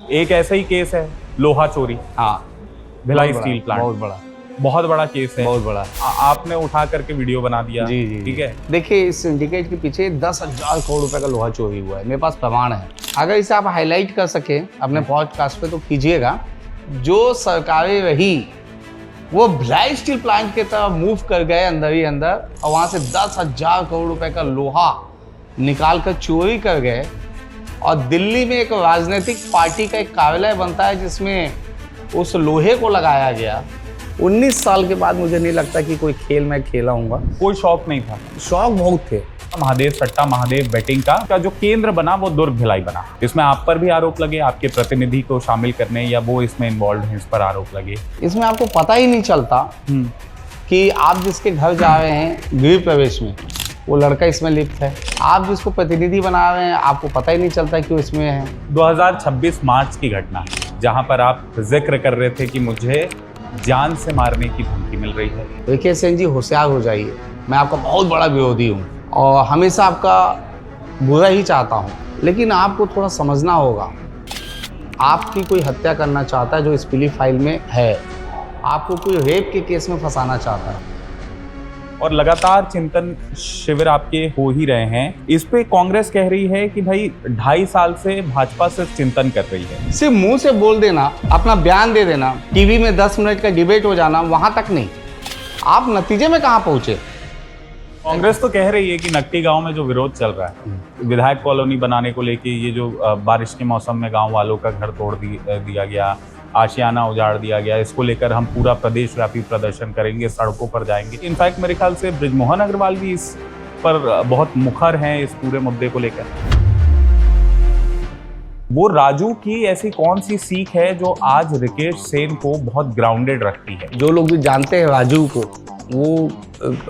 एक ऐसा ही केस है लोहा चोरी, हाँ, भिलाई स्टील प्लांट, बहुत बड़ा केस है, बहुत बड़ा। आपने उठा करके वीडियो बना दिया। जी, ठीक है। देखिए, इस सिंडिकेट के पीछे 10,000 करोड़ रुपए का लोहा चोरी हुआ है, मेरे पास प्रमाण है। अगर इसे आप हाईलाइट कर सके अपने पॉडकास्ट पे तो कीजिएगा। जो सरकारें रही वो भिलाई स्टील प्लांट की तरफ मूव कर गए अंदर ही अंदर, और वहाँ से 10,000 करोड़ रुपए का लोहा निकाल कर चोरी कर गए। और दिल्ली में एक राजनीतिक पार्टी का एक कार्यालय बनता है जिसमें उस लोहे को लगाया गया। 19 साल के बाद मुझे नहीं लगता कि कोई खेल मैं खेला हूँगा। कोई शौक नहीं था? शौक बहुत थे। महादेव सट्टा महादेव बेटिंग का जो केंद्र बना वो दुर्ग भिलाई बना। इसमें आप पर भी आरोप लगे, आपके प्रतिनिधि को शामिल करने या वो इसमें इन्वॉल्व हैं, इस पर आरोप लगे। इसमें आपको पता ही नहीं चलता कि आप जिसके घर जा रहे हैं गृह प्रवेश में वो लड़का इसमें लिप्त है। आप जिसको प्रतिनिधि बना रहे हैं आपको पता ही नहीं चलता कि वो इसमें है। 2026 मार्च की घटना है जहां पर आप जिक्र कर रहे थे कि मुझे जान से मारने की धमकी मिल रही है। देखिए सेन जी, होशियार हो जाइए। मैं आपका बहुत बड़ा विरोधी हूँ और हमेशा आपका बुरा ही चाहता हूँ, लेकिन आपको थोड़ा समझना होगा। आपकी कोई हत्या करना चाहता है जो इस पीली फाइल में है, आपको कोई रेप के केस में फंसाना चाहता है। और लगातार चिंतन शिविर आपके हो ही रहे हैं। इस पे कांग्रेस कह रही है कि भाई 2.5 साल से भाजपा सिर्फ चिंतन कर रही है। सिर्फ मुंह से बोल देना, अपना बयान दे देना, टीवी में 10 मिनट का डिबेट हो जाना, वहां तक नहीं। आप नतीजे में कहां पहुंचे? कांग्रेस तो कह रही है कि नकटी गांव में जो विरोध चल रहा है विधायक कॉलोनी बनाने को लेके, ये जो बारिश के मौसम में गांव वालों का घर तोड़ दिया गया, आशियाना उजाड़ दिया गया, इसको लेकर हम पूरा प्रदेश व्यापी प्रदर्शन करेंगे, सड़कों पर जाएंगे। इनफैक्ट मेरे ख्याल से बृजमोहन अग्रवाल भी इस पर बहुत मुखर हैं इस पूरे मुद्दे को लेकर। वो राजू की ऐसी कौन सी सीख है जो आज रिकेश सेन को बहुत ग्राउंडेड रखती है? जो लोग भी जानते हैं राजू को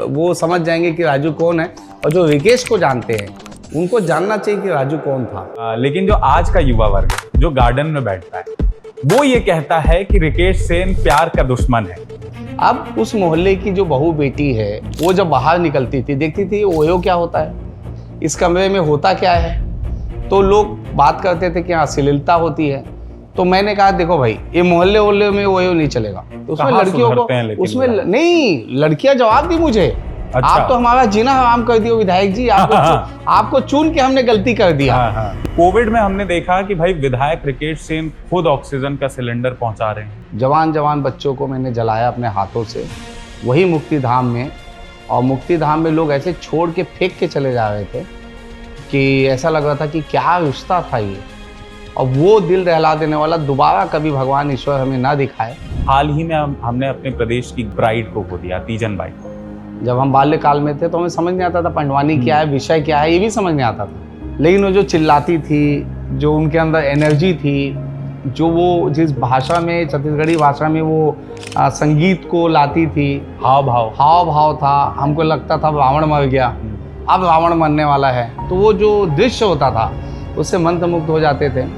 वो समझ जाएंगे कि राजू कौन है, और जो रिकेश को जानते हैं उनको जानना चाहिए कि राजू कौन था। लेकिन जो आज का युवा वर्ग है जो गार्डन में बैठता है वो ये कहता है कि रिकेश सेन प्यार का दुश्मन है। अब उस मोहल्ले की जो बहू बेटी है वो जब बाहर निकलती थी देखती थी ओयो क्या होता है, इस कमरे में होता क्या है, तो लोग बात करते थे कि हाँ अश्लीलता होती है। तो मैंने कहा देखो भाई, ये मोहल्ले में ओयो नहीं चलेगा। तो उसमें लड़कियों को उसमें नहीं, लड़कियां जवाब दी मुझे। अच्छा। आप तो हमारा जीना हराम कर दियो विधायक जी, आपको चुन के हमने गलती कर दिया। कोविड में हमने देखा कि भाई विधायक रिकेश सेन खुद ऑक्सीजन का सिलेंडर पहुंचा रहे हैं। जवान बच्चों को मैंने जलाया अपने हाथों से, वही मुक्ति धाम में। और मुक्ति धाम में लोग ऐसे छोड़ के फेंक के चले जा रहे थे कि ऐसा लग रहा था कि क्या रिश्ता था ये। और वो दिल दहला देने वाला दोबारा कभी भगवान ईश्वर हमें ना दिखाए। हाल ही में हमने अपने प्रदेश की ब्राइड को खो दिया, तीजन बाई को। जब हम बाल्यकाल में थे तो हमें समझ नहीं आता था पंडवानी क्या है, विषय क्या है, ये भी समझ नहीं आता था। लेकिन वो जो चिल्लाती थी, जो उनके अंदर एनर्जी थी, जो वो जिस भाषा में, छत्तीसगढ़ी भाषा में वो संगीत को लाती थी, हाव भाव था, हमको लगता था रावण मर गया, अब रावण मरने वाला है। तो वो जो दृश्य होता था उससे मंत्रमुग्ध हो जाते थे।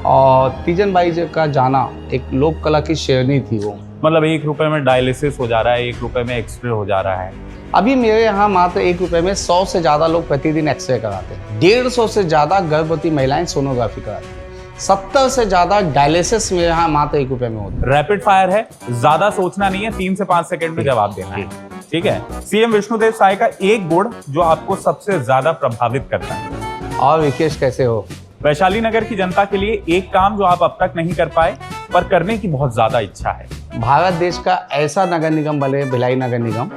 और तीजन बाई का जाना एक लोक कला की शेरनी थी वो। मतलब 1 रुपए में डायलिसिस हो जा रहा है, 1 रुपए में एक्सरे हो जा रहा है। अभी मेरे यहाँ मात्र 1 रुपए में 100 से ज्यादा लोग प्रतिदिन एक्सरे कराते हैं। 150 से ज्यादा गर्भवती महिलाएं सोनोग्राफी कराती हैं। 70 से ज्यादा डायलिसिस मेरे यहाँ मात्र 1 रुपए में होता है। रैपिड फायर है, ज्यादा सोचना नहीं है, 3 से 5 सेकंड में जवाब देना है। ठीक है। सीएम विष्णुदेव साय का एक गुण जो आपको सबसे ज्यादा प्रभावित करता है। और विकेश कैसे हो? वैशाली नगर की जनता के लिए एक काम जो आप अब तक नहीं कर पाए पर करने की बहुत ज्यादा इच्छा है। भारत देश का ऐसा नगर निगम बने, भिलाई नगर निगम,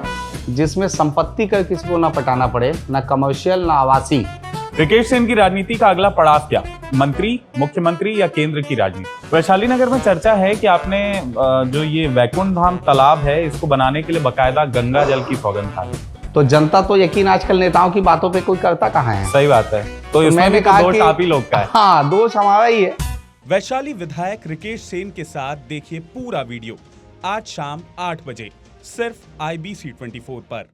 जिसमें संपत्ति कर किसी को ना पटाना पड़े, ना कमर्शियल ना आवासीय। रिकेश सेन की राजनीति का अगला पड़ाव क्या? मंत्री, मुख्यमंत्री या केंद्र की राजनीति? वैशाली नगर में चर्चा है कि आपने जो ये वैकुंठ धाम तालाब है इसको बनाने के लिए बकायदा गंगा जल की सौगंध खाई। तो जनता तो यकीन आजकल नेताओं की बातों पे कोई करता कहाँ है? सही बात है। तो इसमें भी दोष आप ही लोग का है। हाँ, दोष हमारा ही है। वैशाली विधायक रिकेश सेन के साथ देखिए पूरा वीडियो आज शाम 8 बजे सिर्फ IBC 24 पर।